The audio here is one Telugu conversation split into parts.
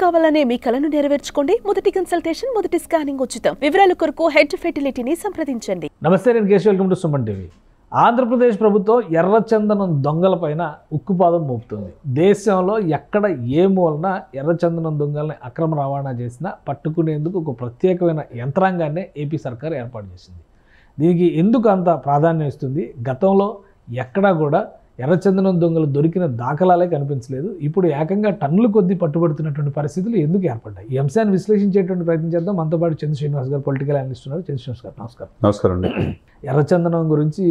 కావాలనే మీ కలను నెరవేర్చుకోండి. మొదటి కన్సల్టేషన్, మొదటి స్కానింగ్ ఉచితం. వివరాల కొరకు హెడ్ ఫెర్టిలిటీని సంప్రదించండి. నమస్తే, నేను Keshav. Welcome to Suman TV. Andhra Pradesh ప్రభుత్వం ఎర్రచందనం దొంగలపైన ఉక్కుపాదం మోపుతుంది. దేశంలో ఎక్కడ ఏ మూలన ఎర్రచందనం దొంగల్ని అక్రమ రవాణా చేసినా పట్టుకునేందుకు ఒక ప్రత్యేకమైన యంత్రాంగాన్నే ఏపీ సర్కార్ ఏర్పాటు చేసింది. దీనికి ఎందుకు అంత ప్రాధాన్యం ఇస్తుంది? గతంలో ఎక్కడా కూడా ఎర్రచందనం దొంగలు దొరికిన దాఖలాలే కనిపించలేదు. ఇప్పుడు ఏకంగా టన్నుల కొద్దీ పట్టుబడుతున్నటువంటి పరిస్థితులు ఎందుకు ఏర్పడ్డాయి? ఈ అంశాన్ని విశ్లేషించేటువంటి ప్రయత్నం చేద్దాం. మనతో పాటు చంద్ర శ్రీనివాస్ గారు, పొలిటికల్ అనలిస్ట్ ఉన్నారు. చంద్ర శ్రీనివాస్ గారు, నమస్కారం. నమస్కారం అండి. ఎర్రచందనం గురించి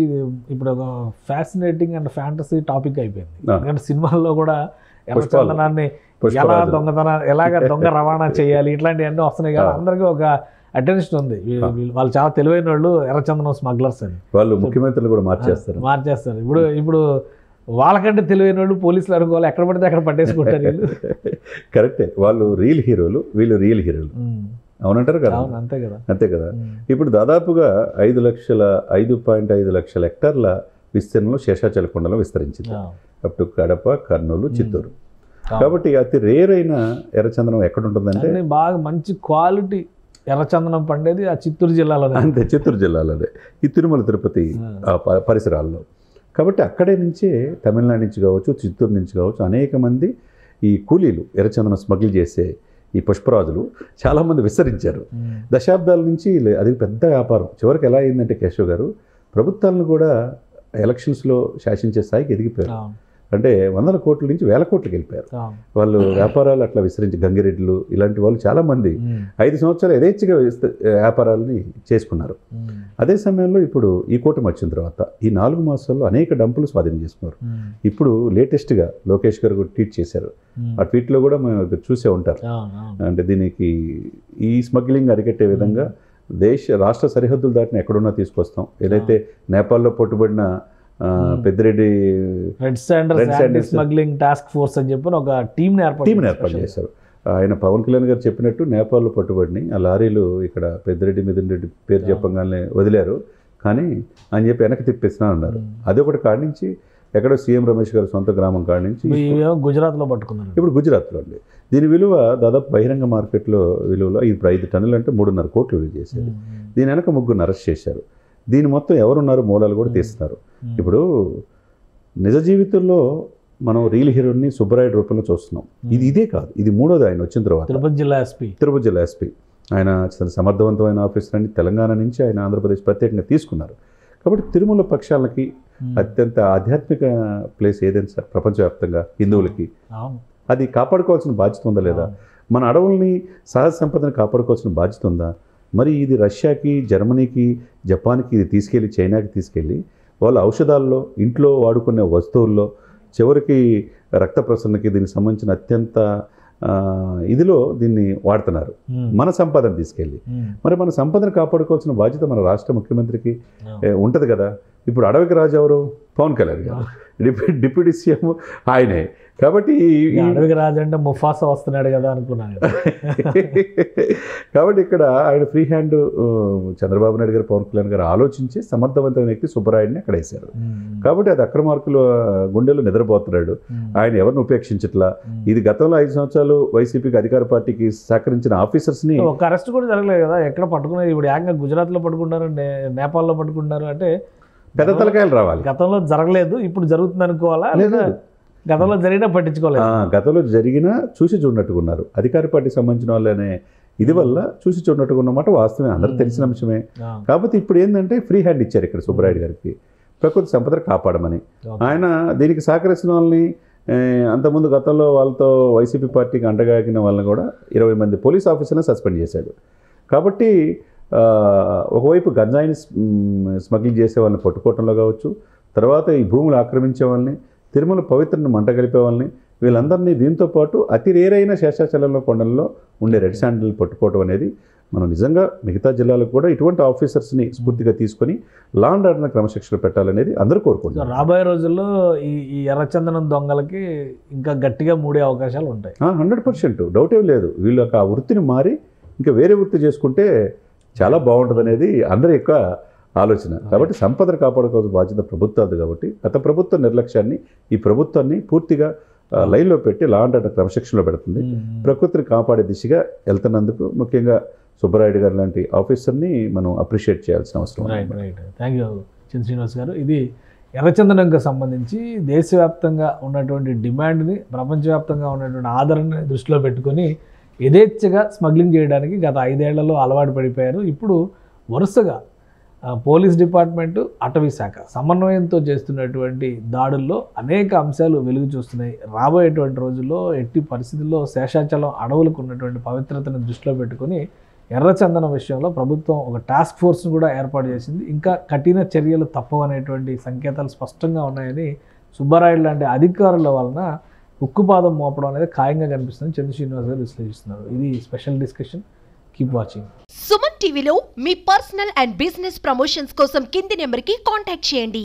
ఇప్పుడు ఒక ఫ్యాసినేటింగ్ అండ్ ఫ్యాంటసీ టాపిక్ అయిపోయింది. ఎందుకంటే సినిమాల్లో కూడా ఎర్రచందనాన్ని ఎలాగ దొంగ రవాణా చేయాలి ఇట్లాంటివన్నీ వస్తున్నాయి కదా. అందరికీ ఒక అటెన్షన్ ఉంది. వాళ్ళు చాలా తెలివైన వాళ్ళు, ఎర్రచందనం స్మగ్లర్స్ అని. వాళ్ళు ముఖ్యమంత్రులు కూడా మార్చేస్తారు. ఇప్పుడు వాళ్ళకంటే తెలివైన వాళ్ళు పోలీసులు అనుకోవాలి, ఎక్కడ పడితే అక్కడ పట్టేసుకుంటారు వీళ్ళు. కరెక్టే. వాళ్ళు రియల్ హీరోలు, వీళ్ళు రియల్ హీరోలు. అవునంటారు కదా. అంతే కదా, అంతే కదా. ఇప్పుడు దాదాపుగా 5.5 లక్షల హెక్టార్ల విస్తీర్ణంలో శేషాచలకొండలో విస్తరించింది. Up to Kadapa, Kurnool, Chittoor. కాబట్టి అతి రేర్ అయిన ఎర్రచందనం ఎక్కడ ఉంటుందంటే బాగా మంచి క్వాలిటీ ఎర్రచందనం పండేది ఆ చిత్తూరు జిల్లాలోనే. అంతే, చిత్తూరు జిల్లాలోనే, ఈ తిరుమల తిరుపతి పరిసరాల్లో. కాబట్టి అక్కడే నుంచే తమిళనాడు నుంచి కావచ్చు, చిత్తూరు నుంచి కావచ్చు, అనేక మంది ఈ కూలీలు ఎర్రచందనం స్మగిల్ చేసే ఈ పుష్పరాజులు చాలామంది విస్తరించారు. దశాబ్దాల నుంచి అది పెద్ద వ్యాపారం. చివరికి ఎలా అయిందంటే కేశవ్ గారు, ప్రభుత్వాలను కూడా ఎలక్షన్స్లో శాసించే స్థాయికి ఎదిగిపోయారు. అంటే 100 కోట్ల నుంచి 1000 కోట్లకి వెళ్ళిపోయారు వాళ్ళు. వ్యాపారాలు అట్లా విస్తరించి గంగిరెడ్లు ఇలాంటి వాళ్ళు చాలామంది 5 సంవత్సరాలు యథేచ్ఛగా వ్యాపారాలని చేసుకున్నారు. అదే సమయంలో ఇప్పుడు ఈ కూటమి వచ్చిన తర్వాత ఈ 4 మాసాల్లో అనేక డంపులు స్వాధీనం చేసుకున్నారు. ఇప్పుడు లేటెస్ట్గా లోకేష్ గారు కూడా ట్వీట్ చేశారు. ఆ ట్వీట్లో కూడా మనం చూసే ఉంటారు. అంటే దీనికి ఈ స్మగ్లింగ్ అరికట్టే విధంగా రాష్ట్ర సరిహద్దులు దాటిన ఎక్కడున్నా తీసుకొస్తాం. ఏదైతే నేపాల్లో పట్టుబడిన Peddireddy red sanders smuggling task force అని చెప్పి ఒక టీంని ఏర్పాటు చేశారు. ఆయన పవన్ కళ్యాణ్ గారు చెప్పినట్టు నేపాల్లో పట్టుబడిని ఆ లారీలు ఇక్కడ పెద్దిరెడ్డి మిథున్ రెడ్డి పేరు చెప్పగానే వదిలేరు, కానీ అని చెప్పి వెనక్కి తిప్పేస్తున్నా అన్నారు. అదొకటి కాడించి ఎక్కడో సీఎం రమేష్ గారు సొంత గ్రామం కాడించి గుజరాత్లో పట్టుకున్నారు. ఇప్పుడు గుజరాత్లో అండి. దీని విలువ దాదాపు బహిరంగ మార్కెట్లో విలువలో 5 టన్నులు అంటే 3.5 కోట్లు విలువ చేసేది. దీని వెనక 3 అరెస్ట్ చేశారు. దీని మొత్తం ఎవరున్నారు మూలాలు కూడా తీస్తున్నారు. ఇప్పుడు నిజ జీవితంలో మనం రియల్ హీరోని సుబ్బరాయుడు రూపంలో చూస్తున్నాం. ఇదే కాదు, ఇది 3వది ఆయన వచ్చిన తర్వాత. తిరుపతి జిల్లా ఎస్పీ ఆయన సమర్థవంతమైన ఆఫీసర్ అని తెలంగాణ నుంచి ఆయన ఆంధ్రప్రదేశ్ ప్రత్యేకంగా తీసుకున్నారు. కాబట్టి తిరుమల పక్షాలకి అత్యంత ఆధ్యాత్మిక ప్లేస్ ఏదైనా సార్ ప్రపంచవ్యాప్తంగా హిందువులకి, అది కాపాడుకోవాల్సిన బాధ్యత ఉందా లేదా? మన అడవుల్ని, సహజ సంపదను కాపాడుకోవాల్సిన బాధ్యత ఉందా? మరి ఇది రష్యాకి, జర్మనీకి, జపాన్కి ఇది తీసుకెళ్ళి, చైనాకి తీసుకెళ్ళి వాళ్ళ ఔషధాల్లో, ఇంట్లో వాడుకునే వస్తువుల్లో, చివరికి రక్త ప్రసరణకి దీనికి సంబంధించిన అత్యంత ఇదిలో దీన్ని వాడుతున్నారు. మన సంపదను తీసుకెళ్ళి. మరి మన సంపదను కాపాడుకోవాల్సిన బాధ్యత మన రాష్ట్ర ముఖ్యమంత్రికి ఉంటుంది కదా. ఇప్పుడు అడవికి రాజు ఎవరు? పవన్ కళ్యాణ్ గారు, డిప్యూటీ సీఎం ఆయనే. కాబట్టి అడవికి రాజు అంటే ముఫాసా వస్తున్నాడు కదా అనుకున్నాను. కాబట్టి ఇక్కడ ఆయన ఫ్రీ హ్యాండ్ చంద్రబాబు నాయుడు గారు, పవన్ కళ్యాణ్ గారు ఆలోచించి సమర్థవంతమైన వ్యక్తి సుబ్బరాయుడిని అక్కడ వేశారు. కాబట్టి అది అక్రమార్కుల గుండెలు నిద్రపోతున్నాడు. ఆయన ఎవరిని ఉపేక్షించట్లా. ఇది గతంలో 5 సంవత్సరాలు వైసీపీకి అధికార పార్టీకి సహకరించిన ఆఫీసర్స్ని ఒక అరెస్ట్ కూడా జరగలేదు కదా. ఎక్కడ పట్టుకునేది? ఇప్పుడు ఏకంగా గుజరాత్లో పట్టుకున్నారు, నేపాల్లో పట్టుకుంటారు. అంటే పెద్ద తలకాయలు రావాలి. గతంలో జరగలేదు, ఇప్పుడు జరుగుతుంది అనుకోవాలా? లేదా గతంలో జరిగినా పట్టించుకోలేదు? గతంలో జరిగినా చూసి చూడనట్టుగా ఉన్నారు. అధికార పార్టీకి సంబంధించిన వాళ్ళనే ఇది వల్ల చూసి చూడనట్టుగా ఉన్నమాట వాస్తవమే, అందరికి తెలిసిన అంశమే. కాకపోతే ఇప్పుడు ఏంటంటే ఫ్రీ హ్యాండ్ ఇచ్చారు ఇక్కడ సుబ్బరాయుడు గారికి, ప్రకృతి సంపదను కాపాడమని. ఆయన దీనికి సహకరించిన వాళ్ళని, అంతకుముందు గతంలో వాళ్ళతో వైసీపీ పార్టీకి అండగాగిన వాళ్ళని కూడా 20 మంది పోలీస్ ఆఫీసర్లను సస్పెండ్ చేశాడు. కాబట్టి ఒకవైపు గంజాయిని స్మగ్లింగ్ చేసే వాళ్ళని పట్టుకోవటంలో కావచ్చు, తర్వాత ఈ భూములు ఆక్రమించే వాళ్ళని, తిరుమల పవిత్రను మంట కలిపే వాళ్ళని, వీళ్ళందరినీ దీంతో పాటు అతి రేరైన శేషాచలంలో కొండల్లో ఉండే రెడ్ శాండిల్ పట్టుకోవటం అనేది మనం నిజంగా మిగతా జిల్లాలకు కూడా ఇటువంటి ఆఫీసర్స్ని స్ఫూర్తిగా తీసుకొని లా అండ్ ఆర్డర్ క్రమశిక్షణ పెట్టాలనేది అందరూ కోరుకుంటున్నారు. రాబోయే రోజుల్లో ఈ ఎర్రచందనం దొంగలకి ఇంకా గట్టిగా మూడే అవకాశాలు ఉంటాయి. 100% డౌట్ ఏం లేదు. వీళ్ళు ఆ వృత్తిని మారి ఇంకా వేరే వృత్తి చేసుకుంటే చాలా బాగుంటుంది అనేది అందరి యొక్క ఆలోచన. కాబట్టి సంపదను కాపాడుకోవాల్సిన బాధ్యత ప్రభుత్వాలు. కాబట్టి గత ప్రభుత్వ నిర్లక్ష్యాన్ని ఈ ప్రభుత్వాన్ని పూర్తిగా లైన్లో పెట్టి లా అండ్ ఆర్డర్ క్రమశిక్షణలో పెడుతుంది. ప్రకృతిని కాపాడే దిశగా వెళ్తున్నందుకు ముఖ్యంగా సుబ్బరాయుడు గారు లాంటి ఆఫీసర్ని మనం అప్రిషియేట్ చేయాల్సిన అవసరం ఉంది. రైట్. థ్యాంక్ యూ చంద్ర శ్రీనివాస్ గారు. ఇది ఎర్రచందనంకి సంబంధించి దేశవ్యాప్తంగా ఉన్నటువంటి డిమాండ్ని, ప్రపంచవ్యాప్తంగా ఉన్నటువంటి ఆదరణని దృష్టిలో పెట్టుకొని యథేచ్ఛగా స్మగ్లింగ్ చేయడానికి గత 5 ఏళ్లలో అలవాటు పడిపోయారు. ఇప్పుడు వరుసగా పోలీస్ డిపార్ట్మెంటు, అటవీ శాఖ సమన్వయంతో చేస్తున్నటువంటి దాడుల్లో అనేక అంశాలు వెలుగు చూస్తున్నాయి. రాబోయేటువంటి రోజుల్లో ఎట్టి పరిస్థితుల్లో శేషాచలం అడవులకు ఉన్నటువంటి పవిత్రతను దృష్టిలో పెట్టుకొని ఎర్రచందనం విషయంలో ప్రభుత్వం ఒక టాస్క్ ఫోర్స్ను కూడా ఏర్పాటు చేసింది. ఇంకా కఠిన చర్యలు తప్పవనేటువంటి సంకేతాలు స్పష్టంగా ఉన్నాయని సుబ్బారాయుడు లాంటి అధికారుల వలన ఉక్కుపాదం మోపడం అనేది ఖాయంగా కనిపిస్తుంది చంద్ర శ్రీనివాస్ గారు విశ్లేషిస్తున్నారు. ఇది special discussion. Keep watching. Suman టీవీలో మీ పర్సనల్ అండ్ బిజినెస్ ప్రమోషన్స్ కోసం కింది నెంబర్కి కాంటాక్ట్ చేయండి.